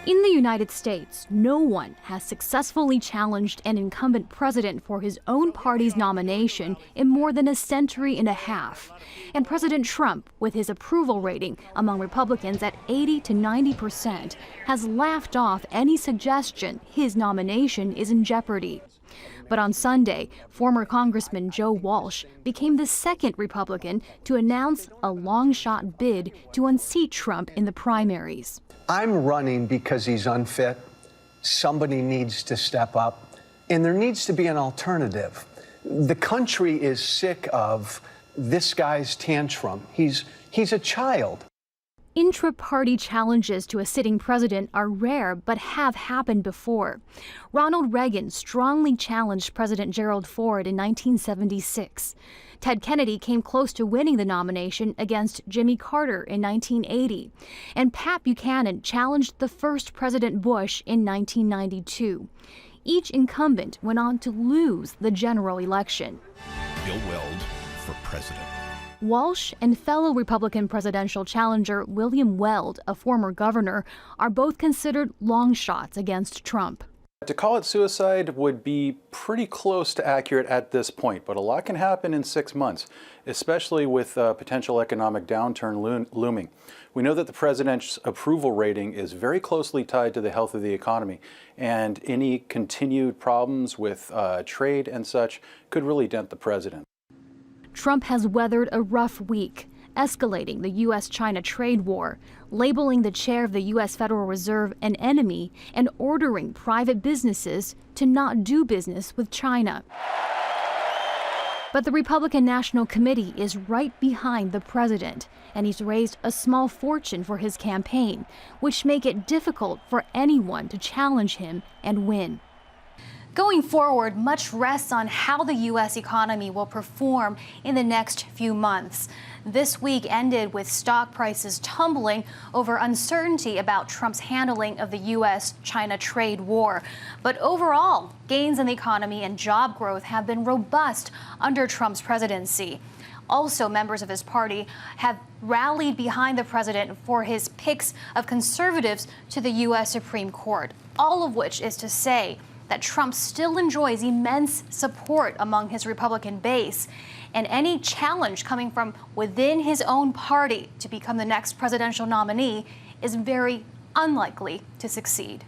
In the United States, no one has successfully challenged an incumbent president for his own party's nomination in more than a century and a half. And President Trump, with his approval rating among Republicans at 80 to 90%, has laughed off any suggestion his nomination is in jeopardy. But on Sunday, former Congressman Walsh became the second Republican to announce a long-shot bid to unseat Trump in the primaries. I'm running because he's unfit. Somebody needs to step up, and there needs to be an alternative. The country is sick of this guy's tantrum. He's a child. Intra-party challenges to a sitting president are rare but have happened before. Ronald Reagan strongly challenged President Gerald Ford in 1976. Ted Kennedy came close to winning the nomination against Jimmy Carter in 1980. And Pat Buchanan challenged the first President Bush in 1992. Each incumbent went on to lose the general election. Bill Weld for president. Walsh and fellow Republican presidential challenger William Weld, a former governor, are both considered long shots against Trump. To call it suicide would be pretty close to accurate at this point, but a lot can happen in 6 months, especially with potential economic downturn looming. We know that the president's approval rating is very closely tied to the health of the economy, and any continued problems with trade and such could really dent the president. Trump has weathered a rough week, escalating the U.S.-China trade war, labeling the chair of the U.S. Federal Reserve an enemy, and ordering private businesses to not do business with China. But the Republican National Committee is right behind the president, and he's raised a small fortune for his campaign, which make it difficult for anyone to challenge him and win. Going forward, much rests on how the U.S. economy will perform in the next few months. This week ended with stock prices tumbling over uncertainty about Trump's handling of the U.S.-China trade war. But overall, gains in the economy and job growth have been robust under Trump's presidency. Also, members of his party have rallied behind the president for his picks of conservatives to the U.S. Supreme Court, all of which is to say that Trump still enjoys immense support among his Republican base, and any challenge coming from within his own party to become the next presidential nominee is very unlikely to succeed.